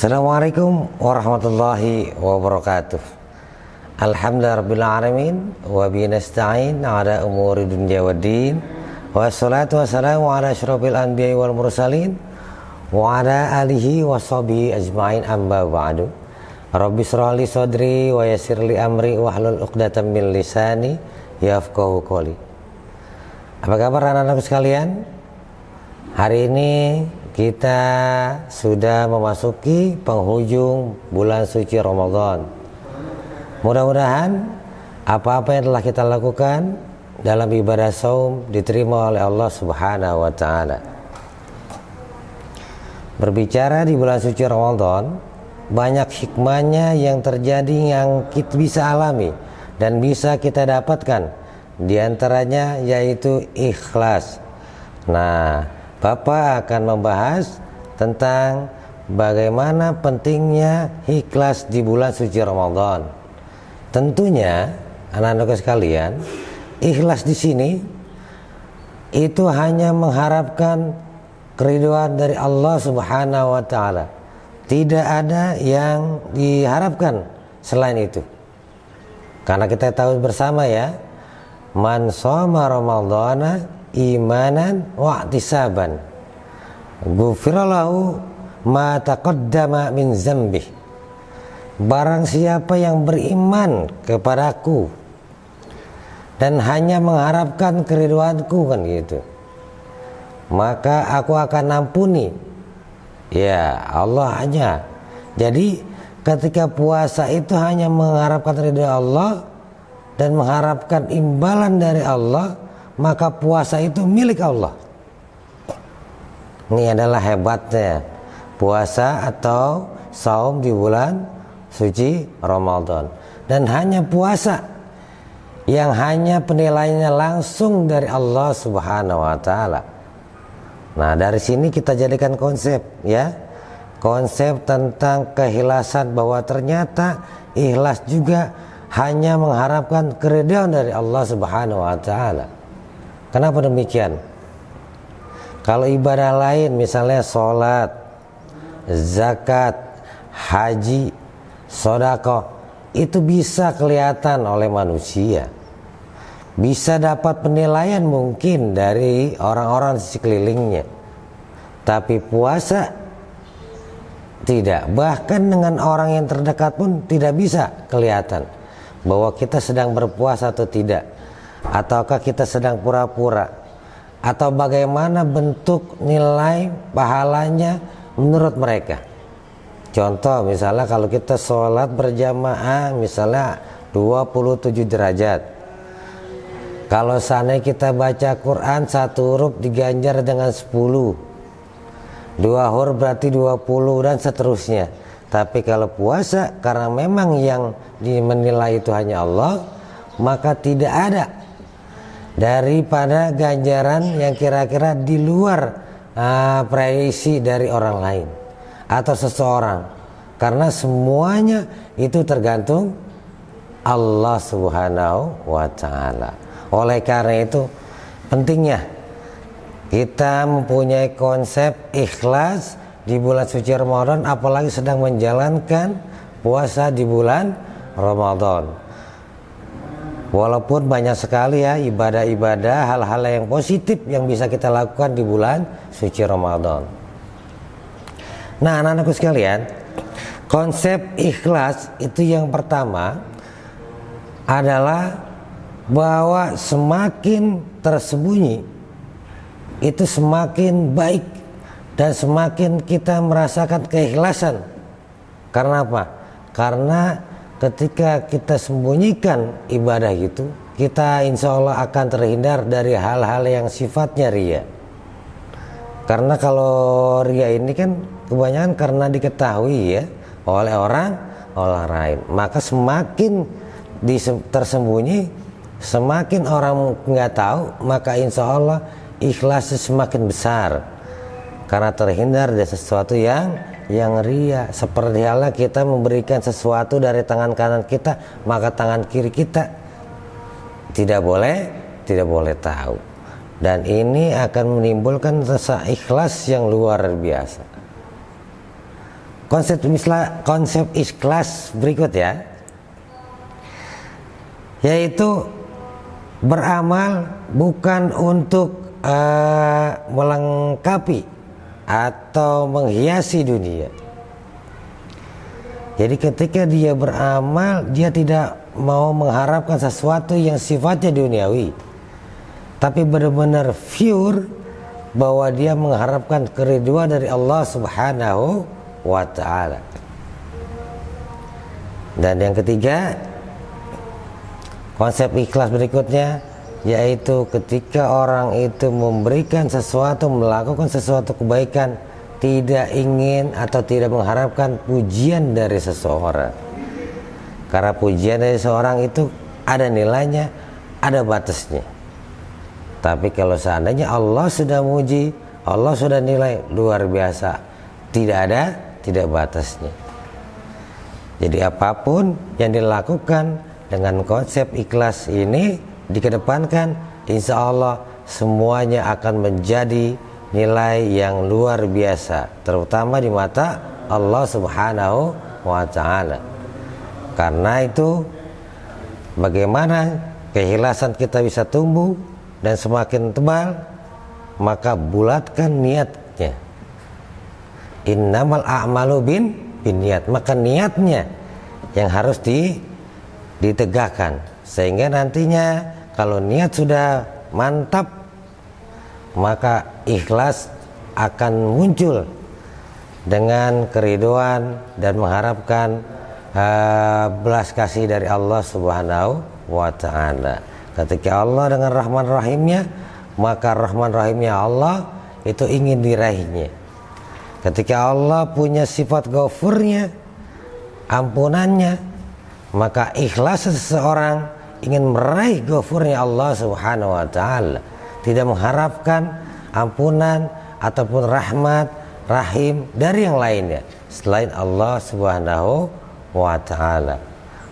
Assalamualaikum warahmatullahi wabarakatuh. Alhamdulillahirrabbilalamin. Wabihi nasta'in ala umuri dunya waddin. Wassalatu wassalamu ala asyrafil anbiya'i wal mursalin wa ala alihi wa sahbihi ajma'in, amma ba'du. Rabbi shrah li sadri wa yassir li amri wahlul 'uqdatam min lisani yafqahu qawli. Apa kabar anak-anakku sekalian? Hari ini kita sudah memasuki penghujung bulan suci Ramadan. Mudah-mudahan apa-apa yang telah kita lakukan dalam ibadah saum diterima oleh Allah Subhanahu wa taala. Berbicara di bulan suci Ramadan, banyak hikmahnya yang terjadi yang kita bisa alami dan bisa kita dapatkan. Di antaranya yaitu ikhlas. Nah, Bapak akan membahas tentang bagaimana pentingnya ikhlas di bulan suci Ramadan. Tentunya anak-anak sekalian, ikhlas di sini itu hanya mengharapkan keridhaan dari Allah Subhanahu wa taala. Tidak ada yang diharapkan selain itu. Karena kita tahu bersama ya, man shoma ramadhana imanan wa ihtisaban ghufira lahu ma taqaddama min dzambih. Barang siapa yang beriman kepadaku dan hanya mengharapkan keridhaanku, kan gitu, maka aku akan ampuni. Ya, Allah hanya. Jadi ketika puasa itu hanya mengharapkan ridha Allah dan mengharapkan imbalan dari Allah, maka puasa itu milik Allah. Ini adalah hebatnya puasa atau saum di bulan suci Ramadan. Dan hanya puasa yang hanya penilaiannya langsung dari Allah Subhanahu wa taala. Nah, dari sini kita jadikan konsep ya. Konsep tentang keikhlasan, bahwa ternyata ikhlas juga hanya mengharapkan keridhaan dari Allah Subhanahu wa taala. Kenapa demikian? Kalau ibadah lain misalnya sholat, zakat, haji, sedekah, itu bisa kelihatan oleh manusia, bisa dapat penilaian mungkin dari orang-orang di sekelilingnya. Tapi puasa tidak, bahkan dengan orang yang terdekat pun tidak bisa kelihatan bahwa kita sedang berpuasa atau tidak, ataukah kita sedang pura-pura, atau bagaimana bentuk nilai pahalanya menurut mereka. Contoh misalnya kalau kita sholat berjamaah misalnya 27 derajat, kalau seandainya kita baca Quran satu huruf diganjar dengan 10, 2 huruf berarti 20 dan seterusnya. Tapi kalau puasa, karena memang yang menilai itu hanya Allah, maka tidak ada daripada ganjaran yang kira-kira di luar prediksi dari orang lain atau seseorang, karena semuanya itu tergantung Allah Subhanahu wa taala. Oleh karena itu pentingnya kita mempunyai konsep ikhlas di bulan suci Ramadan, apalagi sedang menjalankan puasa di bulan Ramadan. Walaupun banyak sekali ya ibadah-ibadah, hal-hal yang positif yang bisa kita lakukan di bulan suci Ramadan. Nah, anak-anakku sekalian, konsep ikhlas itu yang pertama adalah bahwa semakin tersembunyi itu semakin baik dan semakin kita merasakan keikhlasan. Karena apa? Karena ketika kita sembunyikan ibadah itu, kita insya Allah akan terhindar dari hal-hal yang sifatnya ria. Karena kalau ria ini kan kebanyakan karena diketahui ya oleh orang lain, maka semakin tersembunyi, semakin orang nggak tahu, maka insya Allah ikhlasnya semakin besar. Karena terhindar dari sesuatu yang ria. Seperti halnya kita memberikan sesuatu dari tangan kanan kita, maka tangan kiri kita tidak boleh tahu. Dan ini akan menimbulkan rasa ikhlas yang luar biasa. konsep ikhlas berikut ya, yaitu beramal bukan untuk melengkapi atau menghiasi dunia. Jadi ketika dia beramal, dia tidak mau mengharapkan sesuatu yang sifatnya duniawi, tapi benar-benar pure bahwa dia mengharapkan keriduan dari Allah Subhanahu wa ta'ala. Dan yang ketiga, konsep ikhlas berikutnya, yaitu ketika orang itu memberikan sesuatu, melakukan sesuatu kebaikan, tidak ingin atau tidak mengharapkan pujian dari seseorang. Karena pujian dari seseorang itu ada nilainya, ada batasnya. Tapi kalau seandainya Allah sudah muji, Allah sudah nilai luar biasa, tidak batasnya. Jadi apapun yang dilakukan dengan konsep ikhlas ini dikedepankan, insya Allah semuanya akan menjadi nilai yang luar biasa, terutama di mata Allah Subhanahu wa ta'ala. Karena itu, bagaimana keikhlasan kita bisa tumbuh dan semakin tebal, maka bulatkan niatnya. Innamal a'malu binniyat, maka niatnya yang harus ditegakkan, sehingga nantinya kalau niat sudah mantap, maka ikhlas akan muncul dengan keriduan dan mengharapkan belas kasih dari Allah Subhanahu wa ta'ala. Ketika Allah dengan Rahman Rahimnya, maka Rahman Rahimnya Allah itu ingin diraihnya. Ketika Allah punya sifat Ghafurnya, ampunannya, maka ikhlas seseorang ingin meraih Ghafurnya Allah Subhanahu wa ta'ala, tidak mengharapkan ampunan ataupun rahmat, rahim dari yang lainnya selain Allah Subhanahu wa ta'ala.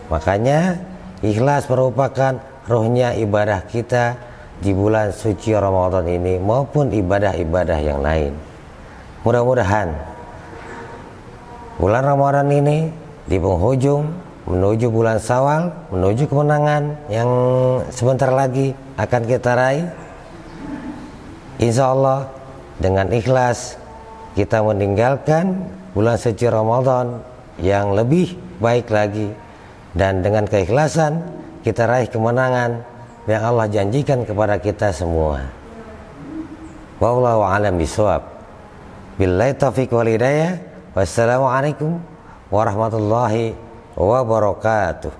Makanya ikhlas merupakan ruhnya ibadah kita di bulan suci Ramadan ini maupun ibadah-ibadah yang lain. Mudah-mudahan bulan Ramadan ini di penghujung menuju bulan Syawal, menuju kemenangan yang sebentar lagi akan kita raih, insya Allah dengan ikhlas kita meninggalkan bulan suci Ramadan yang lebih baik lagi, dan dengan keikhlasan kita raih kemenangan yang Allah janjikan kepada kita semua. Wallahu a'lam bishawab. Billahi taufiq wal hidayah. Wassalamualaikum warahmatullahi wabarakatuh.